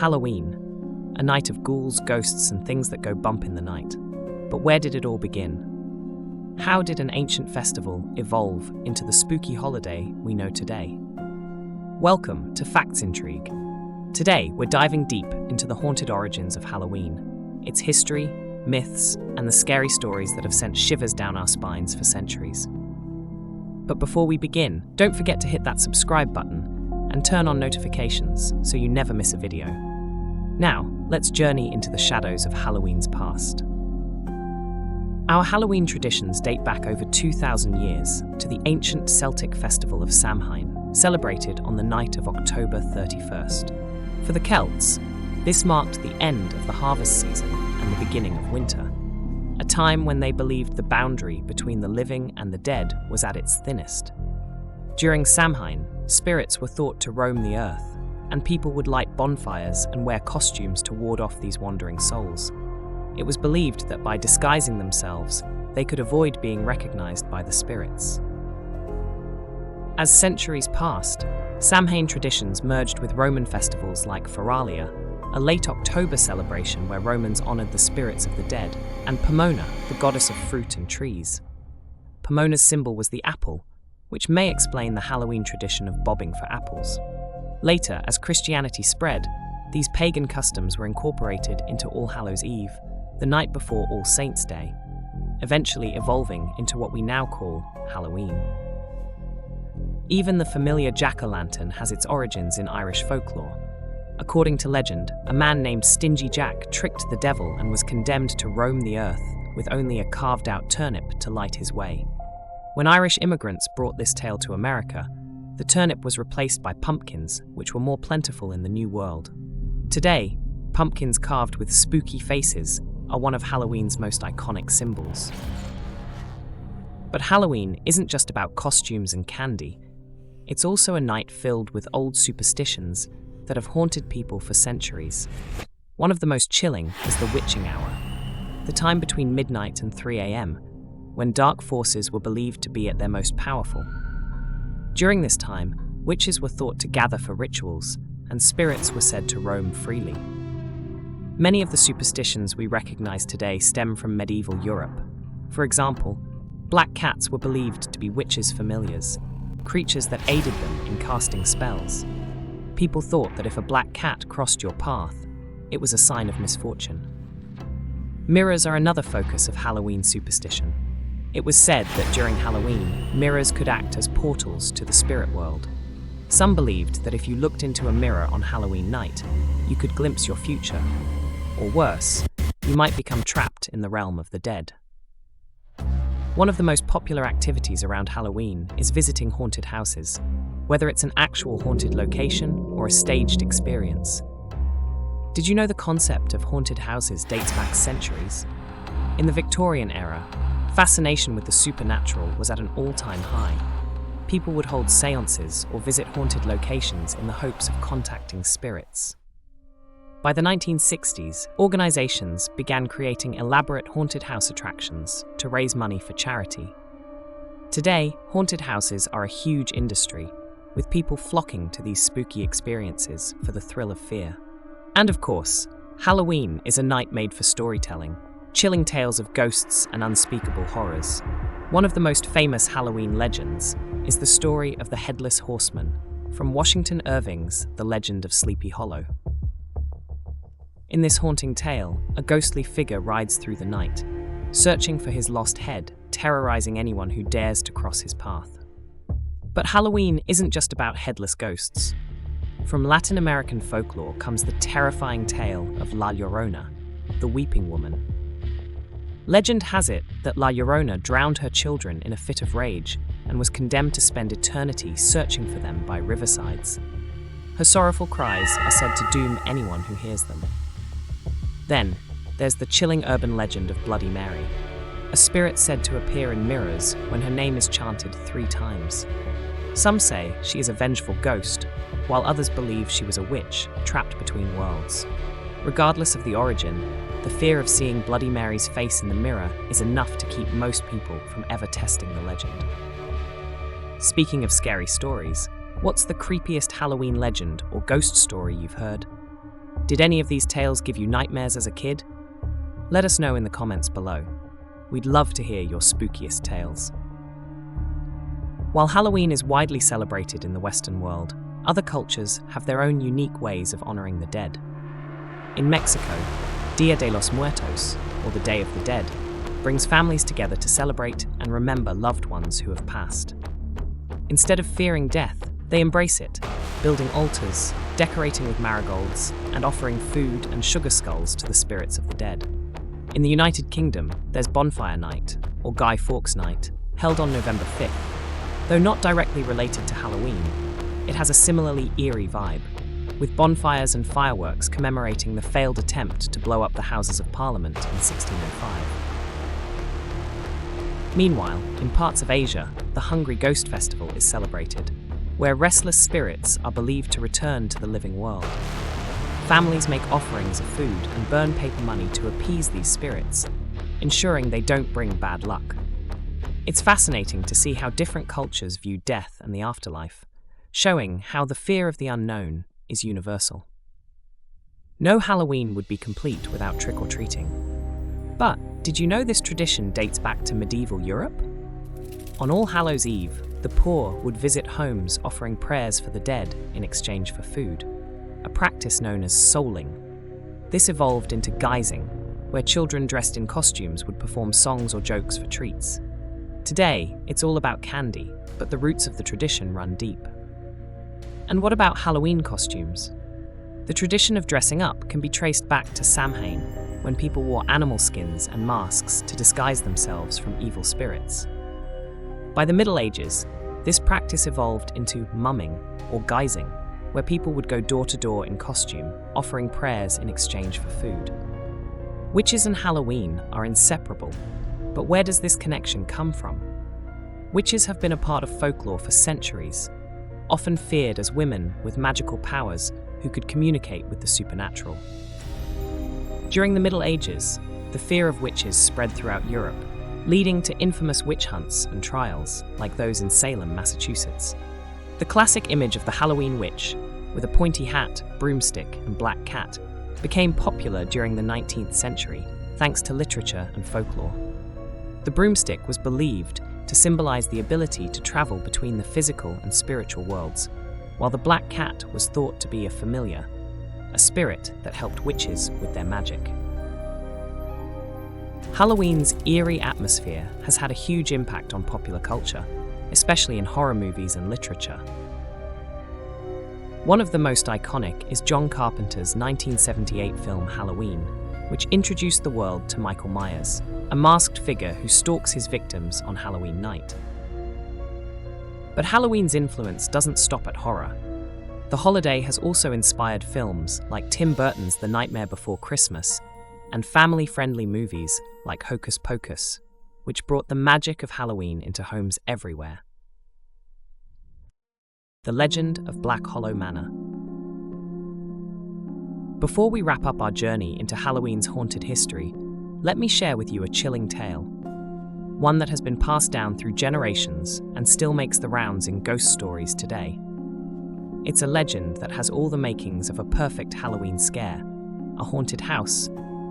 Halloween, a night of ghouls, ghosts, and things that go bump in the night. But where did it all begin? How did an ancient festival evolve into the spooky holiday we know today? Welcome to Facts Intrigue. Today, we're diving deep into the haunted origins of Halloween, its history, myths, and the scary stories that have sent shivers down our spines for centuries. But before we begin, don't forget to hit that subscribe button and turn on notifications so you never miss a video. Now, let's journey into the shadows of Halloween's past. Our Halloween traditions date back over 2,000 years to the ancient Celtic festival of Samhain, celebrated on the night of October 31st. For the Celts, this marked the end of the harvest season and the beginning of winter, a time when they believed the boundary between the living and the dead was at its thinnest. During Samhain, spirits were thought to roam the earth, and people would light bonfires and wear costumes to ward off these wandering souls. It was believed that by disguising themselves, they could avoid being recognized by the spirits. As centuries passed, Samhain traditions merged with Roman festivals like Feralia, a late October celebration where Romans honored the spirits of the dead, and Pomona, the goddess of fruit and trees. Pomona's symbol was the apple, which may explain the Halloween tradition of bobbing for apples. Later, as Christianity spread, these pagan customs were incorporated into All Hallows' Eve, the night before All Saints' Day, eventually evolving into what we now call Halloween. Even the familiar jack-o'-lantern has its origins in Irish folklore. According to legend, a man named Stingy Jack tricked the devil and was condemned to roam the earth with only a carved-out turnip to light his way. When Irish immigrants brought this tale to America, the turnip was replaced by pumpkins, which were more plentiful in the New World. Today, pumpkins carved with spooky faces are one of Halloween's most iconic symbols. But Halloween isn't just about costumes and candy. It's also a night filled with old superstitions that have haunted people for centuries. One of the most chilling is the witching hour, the time between midnight and 3 a.m., when dark forces were believed to be at their most powerful. During this time, witches were thought to gather for rituals, and spirits were said to roam freely. Many of the superstitions we recognize today stem from medieval Europe. For example, black cats were believed to be witches' familiars, creatures that aided them in casting spells. People thought that if a black cat crossed your path, it was a sign of misfortune. Mirrors are another focus of Halloween superstition. It was said that during Halloween, mirrors could act as portals to the spirit world. Some believed that if you looked into a mirror on Halloween night, you could glimpse your future. Or worse, you might become trapped in the realm of the dead. One of the most popular activities around Halloween is visiting haunted houses, whether it's an actual haunted location or a staged experience. Did you know the concept of haunted houses dates back centuries? In the Victorian era, fascination with the supernatural was at an all-time high. People would hold seances or visit haunted locations in the hopes of contacting spirits. By the 1960s, organizations began creating elaborate haunted house attractions to raise money for charity. Today, haunted houses are a huge industry, with people flocking to these spooky experiences for the thrill of fear. And of course, Halloween is a night made for storytelling, chilling tales of ghosts and unspeakable horrors. One of the most famous Halloween legends is the story of the Headless Horseman, from Washington Irving's The Legend of Sleepy Hollow. In this haunting tale, a ghostly figure rides through the night, searching for his lost head, terrorizing anyone who dares to cross his path. But Halloween isn't just about headless ghosts. From Latin American folklore comes the terrifying tale of La Llorona, the weeping woman. Legend has it that La Llorona drowned her children in a fit of rage and was condemned to spend eternity searching for them by riversides. Her sorrowful cries are said to doom anyone who hears them. Then, there's the chilling urban legend of Bloody Mary, a spirit said to appear in mirrors when her name is chanted 3 times. Some say she is a vengeful ghost, while others believe she was a witch trapped between worlds. Regardless of the origin, the fear of seeing Bloody Mary's face in the mirror is enough to keep most people from ever testing the legend. Speaking of scary stories, what's the creepiest Halloween legend or ghost story you've heard? Did any of these tales give you nightmares as a kid? Let us know in the comments below. We'd love to hear your spookiest tales. While Halloween is widely celebrated in the Western world, other cultures have their own unique ways of honoring the dead. In Mexico, Dia de los Muertos, or the Day of the Dead, brings families together to celebrate and remember loved ones who have passed. Instead of fearing death, they embrace it, building altars, decorating with marigolds, and offering food and sugar skulls to the spirits of the dead. In the United Kingdom, there's Bonfire Night, or Guy Fawkes Night, held on November 5th. Though not directly related to Halloween, it has a similarly eerie vibe, with bonfires and fireworks commemorating the failed attempt to blow up the Houses of Parliament in 1605. Meanwhile, in parts of Asia, the Hungry Ghost Festival is celebrated, where restless spirits are believed to return to the living world. Families make offerings of food and burn paper money to appease these spirits, ensuring they don't bring bad luck. It's fascinating to see how different cultures view death and the afterlife, showing how the fear of the unknown is universal. No Halloween would be complete without trick-or-treating. But did you know this tradition dates back to medieval Europe? On All Hallows' Eve, the poor would visit homes offering prayers for the dead in exchange for food, a practice known as souling. This evolved into guising, where children dressed in costumes would perform songs or jokes for treats. Today, it's all about candy, but the roots of the tradition run deep. And what about Halloween costumes? The tradition of dressing up can be traced back to Samhain, when people wore animal skins and masks to disguise themselves from evil spirits. By the Middle Ages, this practice evolved into mumming, or guising, where people would go door to door in costume, offering prayers in exchange for food. Witches and Halloween are inseparable, but where does this connection come from? Witches have been a part of folklore for centuries, often feared as women with magical powers who could communicate with the supernatural. During the Middle Ages, the fear of witches spread throughout Europe, leading to infamous witch hunts and trials like those in Salem, Massachusetts. The classic image of the Halloween witch, with a pointy hat, broomstick, and black cat, became popular during the 19th century thanks to literature and folklore. The broomstick was believed to symbolize the ability to travel between the physical and spiritual worlds, while the black cat was thought to be a familiar, a spirit that helped witches with their magic. Halloween's eerie atmosphere has had a huge impact on popular culture, especially in horror movies and literature. One of the most iconic is John Carpenter's 1978 film Halloween, which introduced the world to Michael Myers, a masked figure who stalks his victims on Halloween night. But Halloween's influence doesn't stop at horror. The holiday has also inspired films like Tim Burton's The Nightmare Before Christmas and family-friendly movies like Hocus Pocus, which brought the magic of Halloween into homes everywhere. The Legend of Black Hollow Manor. Before we wrap up our journey into Halloween's haunted history, let me share with you a chilling tale, one that has been passed down through generations and still makes the rounds in ghost stories today. It's a legend that has all the makings of a perfect Halloween scare, a haunted house,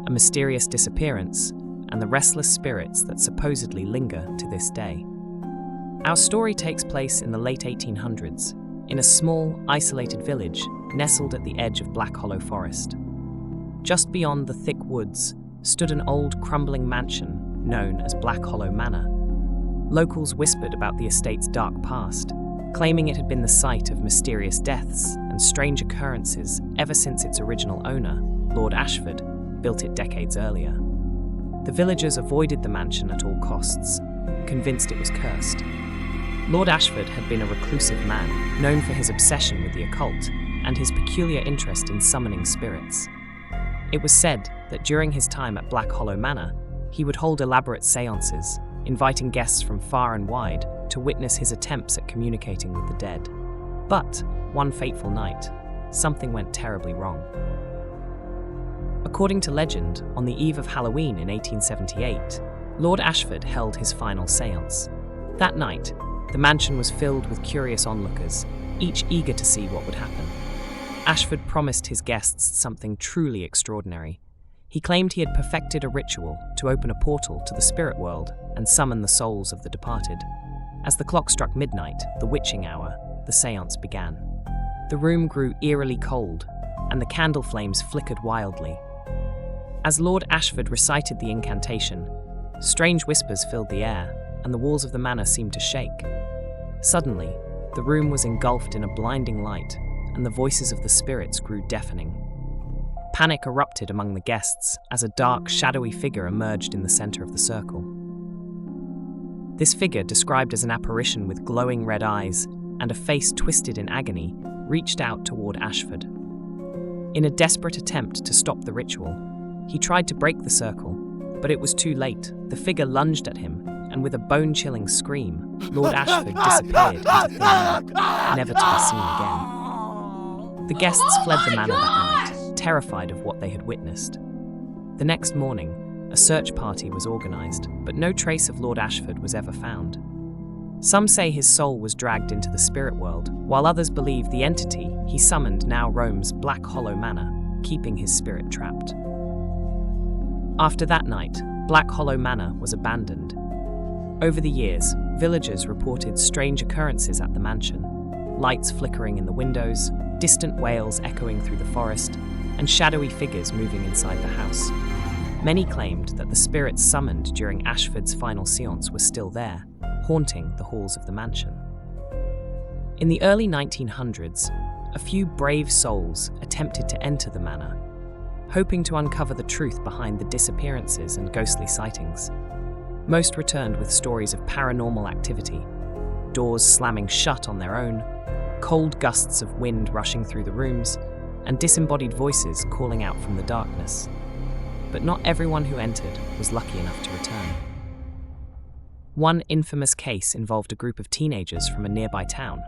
a mysterious disappearance, and the restless spirits that supposedly linger to this day. Our story takes place in the late 1800s, in a small, isolated village nestled at the edge of Black Hollow Forest. Just beyond the thick woods stood an old, crumbling mansion known as Black Hollow Manor. Locals whispered about the estate's dark past, claiming it had been the site of mysterious deaths and strange occurrences ever since its original owner, Lord Ashford, built it decades earlier. The villagers avoided the mansion at all costs, convinced it was cursed. Lord Ashford had been a reclusive man, known for his obsession with the occult and his peculiar interest in summoning spirits. It was said that during his time at Black Hollow Manor, he would hold elaborate seances, inviting guests from far and wide to witness his attempts at communicating with the dead. But, one fateful night, something went terribly wrong. According to legend, on the eve of Halloween in 1878, Lord Ashford held his final seance. That night, the mansion was filled with curious onlookers, each eager to see what would happen. Ashford promised his guests something truly extraordinary. He claimed he had perfected a ritual to open a portal to the spirit world and summon the souls of the departed. As the clock struck midnight, the witching hour, the séance began. The room grew eerily cold, and the candle flames flickered wildly. As Lord Ashford recited the incantation, strange whispers filled the air, and the walls of the manor seemed to shake. Suddenly, the room was engulfed in a blinding light, and the voices of the spirits grew deafening. Panic erupted among the guests as a dark, shadowy figure emerged in the center of the circle. This figure, described as an apparition with glowing red eyes and a face twisted in agony, reached out toward Ashford. In a desperate attempt to stop the ritual, he tried to break the circle, but it was too late. The figure lunged at him, and with a bone-chilling scream, Lord Ashford disappeared into thin air, never to be seen again. The guests fled the manor that night, terrified of what they had witnessed. The next morning, a search party was organised, but no trace of Lord Ashford was ever found. Some say his soul was dragged into the spirit world, while others believe the entity he summoned now roams Black Hollow Manor, keeping his spirit trapped. After that night, Black Hollow Manor was abandoned. Over the years, villagers reported strange occurrences at the mansion: lights flickering in the windows, distant wails echoing through the forest, and shadowy figures moving inside the house. Many claimed that the spirits summoned during Ashford's final séance were still there, haunting the halls of the mansion. In the early 1900s, a few brave souls attempted to enter the manor, hoping to uncover the truth behind the disappearances and ghostly sightings. Most returned with stories of paranormal activity, doors slamming shut on their own, cold gusts of wind rushing through the rooms, and disembodied voices calling out from the darkness. But not everyone who entered was lucky enough to return. One infamous case involved a group of teenagers from a nearby town.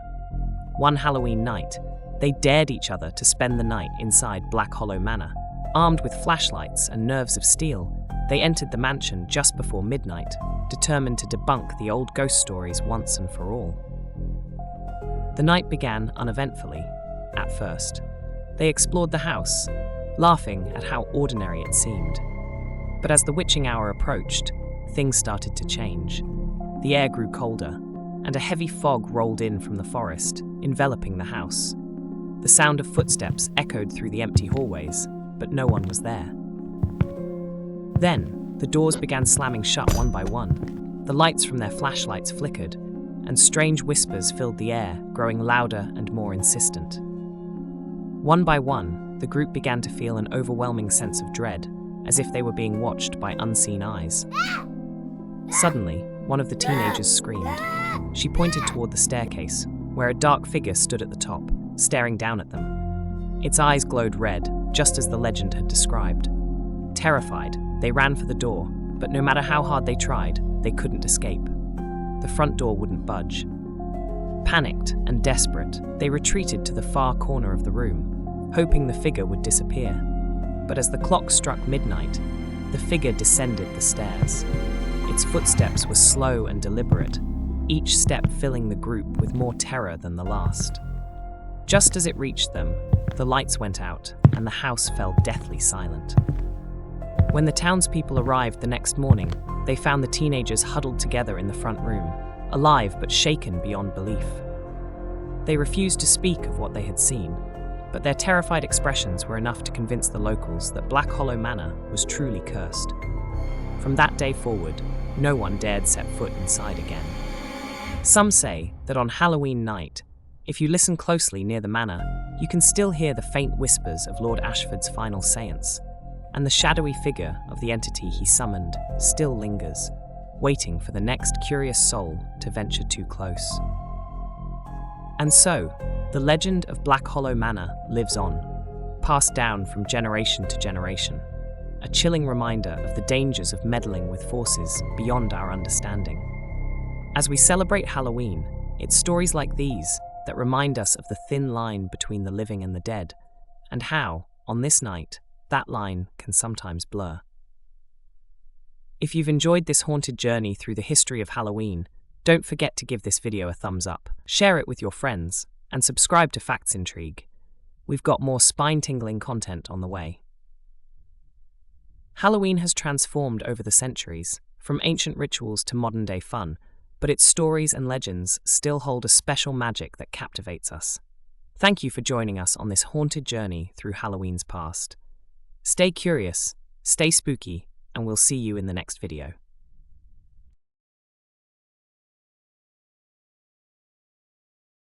One Halloween night, they dared each other to spend the night inside Black Hollow Manor. Armed with flashlights and nerves of steel, they entered the mansion just before midnight, determined to debunk the old ghost stories once and for all. The night began uneventfully, at first. They explored the house, laughing at how ordinary it seemed. But as the witching hour approached, things started to change. The air grew colder, and a heavy fog rolled in from the forest, enveloping the house. The sound of footsteps echoed through the empty hallways, but no one was there. Then, the doors began slamming shut one by one. The lights from their flashlights flickered, and strange whispers filled the air, growing louder and more insistent. One by one, the group began to feel an overwhelming sense of dread, as if they were being watched by unseen eyes. Suddenly, one of the teenagers screamed. She pointed toward the staircase, where a dark figure stood at the top, staring down at them. Its eyes glowed red, just as the legend had described. Terrified, they ran for the door, but no matter how hard they tried, they couldn't escape. The front door wouldn't budge. Panicked and desperate, they retreated to the far corner of the room, hoping the figure would disappear. But as the clock struck midnight, the figure descended the stairs. Its footsteps were slow and deliberate, each step filling the group with more terror than the last. Just as it reached them, the lights went out and the house fell deathly silent. When the townspeople arrived the next morning, they found the teenagers huddled together in the front room, alive but shaken beyond belief. They refused to speak of what they had seen, but their terrified expressions were enough to convince the locals that Black Hollow Manor was truly cursed. From that day forward, no one dared set foot inside again. Some say that on Halloween night, if you listen closely near the manor, you can still hear the faint whispers of Lord Ashford's final séance, and the shadowy figure of the entity he summoned still lingers, waiting for the next curious soul to venture too close. And so, the legend of Black Hollow Manor lives on, passed down from generation to generation, a chilling reminder of the dangers of meddling with forces beyond our understanding. As we celebrate Halloween, it's stories like these that remind us of the thin line between the living and the dead, and how, on this night, that line can sometimes blur. If you've enjoyed this haunted journey through the history of Halloween, don't forget to give this video a thumbs up, share it with your friends, and subscribe to Facts Intrigue. we've got more spine-tingling content on the way. Halloween has transformed over the centuries, from ancient rituals to modern-day fun, but its stories and legends still hold a special magic that captivates us. Thank you for joining us on this haunted journey through Halloween's past. Stay curious, stay spooky, and we'll see you in the next video.